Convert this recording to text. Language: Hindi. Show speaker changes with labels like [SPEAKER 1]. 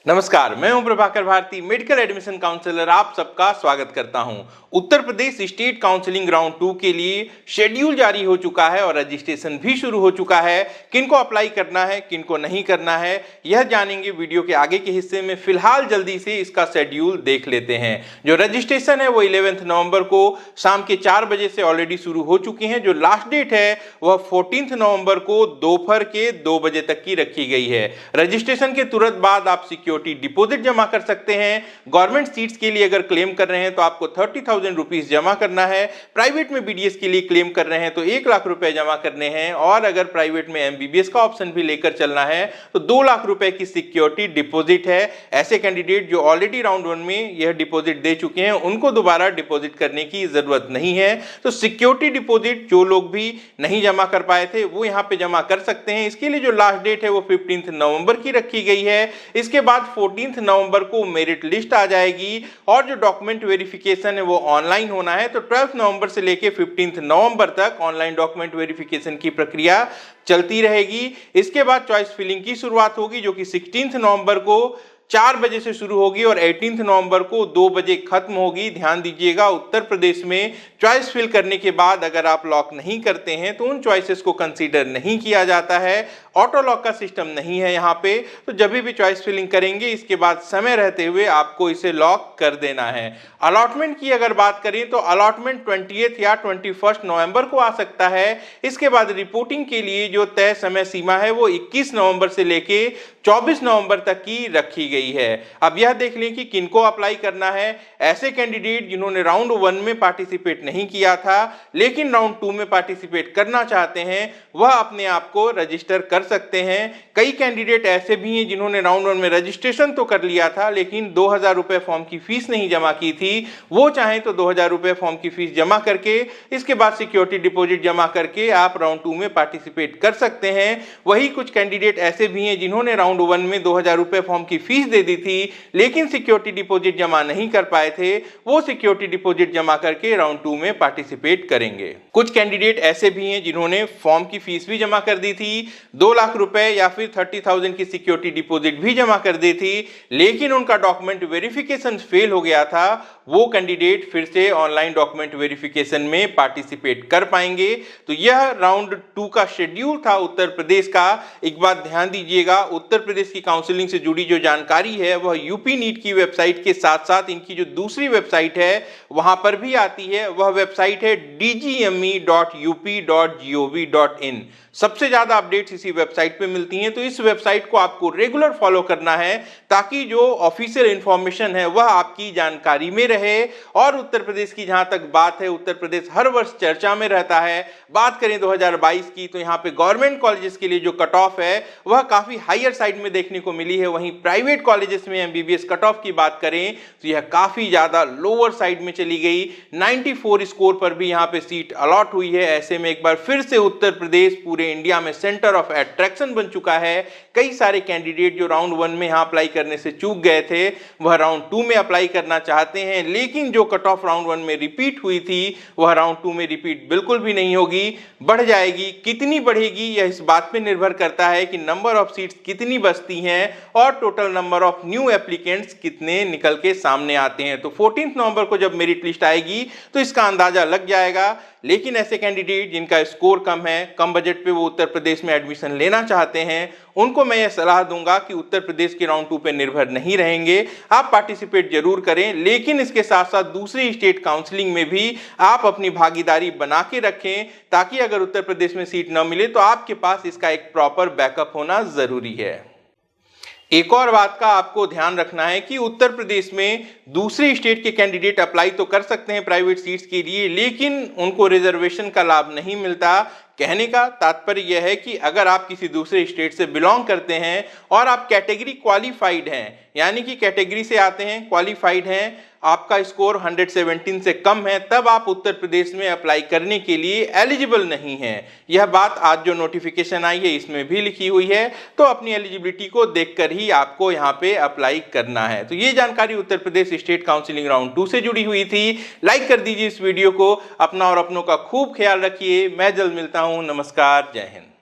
[SPEAKER 1] नमस्कार, मैं हूं Prabhakar Bharati, medical admission counsellor. आप सबका स्वागत करता हूं। Uttar Pradesh state counselling round 2 के लिए शेड्यूल जारी हो चुका है और रजिस्ट्रेशन भी शुरू हो चुका है। किनको अप्लाई करना है, किनको नहीं करना है, यह जानेंगे वीडियो के आगे के हिस्से में। फिलहाल जल्दी से इसका शेड्यूल देख लेते हैं। जो रजिस्ट्रेशन है वो 11 नवंबर को शाम के 4 बजे से ऑलरेडी शुरू हो चुकी है। जो लास्ट डेट है वह 14 नवंबर को दोपहर के 2 बजे तक की रखी गई है। रजिस्ट्रेशन के तुरंत बाद आप सिक्योरिटी डिपॉजिट जमा कर सकते हैं। गवर्नमेंट सीट्स के लिए अगर क्लेम कर रहे हैं तो आपको 30,000 रुपीस जमा करना है। प्राइवेट में बीडीएस के लिए क्लेम कर रहे हैं तो 1 लाख रुपए जमा करने हैं। और अगर प्राइवेट में एमबीबीएस का ऑप्शन भी लेकर चलना है तो 2 लाख रुपए की सिक्योरिटी डिपॉजिट है। ऐसे कैंडिडेट जो ऑलरेडी राउंड 1 में यह डिपॉजिट दे चुके हैं उनको दोबारा डिपॉजिट करने की जरूरत नहीं है। तो सिक्योरिटी डिपॉजिट जो लोग भी नहीं जमा कर पाए थे वो यहाँ पे जमा कर सकते हैं। इसके लिए जो लास्ट डेट है वो 15 नवंबर की रखी गई है। इसके बाद 14 नवंबर को मेरिट लिस्ट आ जाएगी और जो डॉक्यूमेंट वेरिफिकेशन है वो ऑनलाइन होना है। तो 12 नवंबर से लेके 15 नवंबर तक ऑनलाइन डॉक्यूमेंट वेरिफिकेशन की प्रक्रिया चलती रहेगी। इसके बाद चॉइस फिलिंग की शुरुआत होगी जो कि 16 नवंबर को 4 बजे से शुरू होगी और 18 नवंबर को 2 बजे खत्म होगी। ध्यान दीजिएगा, उत्तर प्रदेश में चॉइस फिल करने के बाद अगर आप लॉक नहीं करते हैं तो उन चॉइसेस को कंसीडर नहीं किया जाता है। ऑटो लॉक का सिस्टम नहीं है यहाँ पे। तो जब भी चॉइस फिलिंग करेंगे इसके बाद समय रहते हुए आपको इसे लॉक कर देना है। अलॉटमेंट की अगर बात करें तो अलॉटमेंट 20 या 21 नवंबर को आ सकता है। इसके बाद रिपोर्टिंग के लिए जो तय समय सीमा है वो 21 नवंबर से लेके 24 नवंबर तक की रखी गई है। अब यह देख लें कि किनको अप्लाई करना है। ऐसे कैंडिडेट जिन्होंने राउंड 1 में पार्टिसिपेट नहीं किया था लेकिन राउंड 2 में पार्टिसिपेट करना चाहते हैं वह अपने आप को रजिस्टर कर सकते हैं। कई कैंडिडेट ऐसे भी हैं जिन्होंने राउंड 1 में रजिस्ट्रेशन तो कर लिया था लेकिन 2000 रुपए फॉर्म की फीस नहीं जमा की थी। वो चाहें तो 2000 रुपए फॉर्म की फीस जमा करके इसके बाद सिक्योरिटी डिपॉजिट जमा करके आप राउंड 2 में पार्टिसिपेट कर सकते हैं। वही कुछ कैंडिडेट ऐसे भी हैं जिन्होंने राउंड 1 में 2000 रुपए फॉर्म की फीस दे दी थी लेकिन सिक्योरिटी डिपॉजिट जमा नहीं कर पाए थे। वो सिक्योरिटी डिपॉजिट जमा करके राउंड 2 में पार्टिसिपेट करेंगे। कुछ कैंडिडेट ऐसे भी हैं जिन्होंने फॉर्म की फीस भी जमा कर दी थी, 2 लाख रुपए या फिर 30,000 की सिक्योरिटी डिपॉजिट भी जमा कर दी थी लेकिन उनका डॉक्यूमेंट वेरिफिकेशन फेल हो गया था। वो कैंडिडेट फिर से ऑनलाइन डॉक्यूमेंट वेरिफिकेशन में पार्टिसिपेट कर पाएंगे। तो यह राउंड 2 का शेड्यूल था उत्तर प्रदेश का। एक बात ध्यान दीजिएगा, उत्तर प्रदेश की काउंसलिंग से जुड़ी जो जानकारी है वह यूपी नीट की वेबसाइट के साथ साथ इनकी जो दूसरी वेबसाइट है वहां पर भी आती है। वह वेबसाइट है dgme.up.gov.in। सबसे ज्यादा अपडेट्स इसी वेबसाइट पे मिलती हैं। तो इस वेबसाइट को आपको रेगुलर फॉलो करना है ताकि जो ऑफिशियल इंफॉर्मेशन है वह आपकी जानकारी में रहे। और उत्तर प्रदेश की जहां तक बात है, उत्तर प्रदेश हर वर्ष चर्चा में रहता है। बात करें 2022 की तो यहाँ पे गवर्नमेंट कॉलेजेस के लिए जो कट ऑफ है वह काफी हायर साइड में देखने को मिली है। वहीं प्राइवेट कॉलेजेस में एमबीबीएस कट ऑफ की बात करें तो यह काफी ज्यादा लोअर साइड में चली गई। 94 स्कोर पर भी यहाँ पे सीट अलॉट हुई है। ऐसे में एक बार फिर से उत्तर प्रदेश पूरे इंडिया में सेंटर ऑफ अट्रैक्शन बन चुका है। कई सारे कैंडिडेट जो राउंड 1 में यहाँ अप्लाई करने से चूक गए थे वह राउंड 2 में अप्लाई करना चाहते हैं लेकिन जो कट ऑफ राउंड 1 में रिपीट हुई थी वह राउंड 2 में रिपीट बिल्कुल भी नहीं होगी, बढ़ जाएगी। कितनी बढ़ेगी यह इस बात पे निर्भर करता है कि नंबर ऑफ सीट्स कितनी बचती हैं और total number of new applicants कितने निकल के सामने आते हैं। तो 14 नवंबर को जब मेरिट लिस्ट आएगी तो इसका अंदाजा लग जाएगा। लेकिन ऐसे कैंडिडेट जिनका स्कोर कम है, कम बजट पे वो उत्तर प्रदेश में एडमिशन लेना चाहते हैं, उनको मैं यह सलाह दूंगा कि उत्तर प्रदेश के राउंड 2 पे निर्भर नहीं रहेंगे। आप पार्टिसिपेट जरूर करें लेकिन इसके साथ साथ दूसरी स्टेट काउंसलिंग में भी आप अपनी भागीदारी बना के रखें ताकि अगर उत्तर प्रदेश में सीट न मिले तो आपके पास इसका एक प्रॉपर बैकअप होना जरूरी है। एक और बात का आपको ध्यान रखना है कि उत्तर प्रदेश में दूसरी स्टेट के कैंडिडेट अप्लाई तो कर सकते हैं प्राइवेट सीट्स के लिए लेकिन उनको रिजर्वेशन का लाभ नहीं मिलता। कहने का तात्पर्य यह है कि अगर आप किसी दूसरे स्टेट से बिलोंग करते हैं और आप कैटेगरी क्वालिफाइड हैं, यानी कि कैटेगरी से आते हैं, क्वालिफाइड हैं, आपका स्कोर 117 से कम है, तब आप उत्तर प्रदेश में अप्लाई करने के लिए एलिजिबल नहीं हैं। यह बात आज जो नोटिफिकेशन आई है इसमें भी लिखी हुई है। तो अपनी एलिजिबिलिटी को देखकर ही आपको यहाँ पे अप्लाई करना है। तो ये जानकारी उत्तर प्रदेश स्टेट काउंसलिंग राउंड 2 से जुड़ी हुई थी। लाइक कर दीजिए इस वीडियो को। अपना और अपनों का खूब ख्याल रखिए। मैं जल्द मिलता हूँ। नमस्कार, जय हिंद।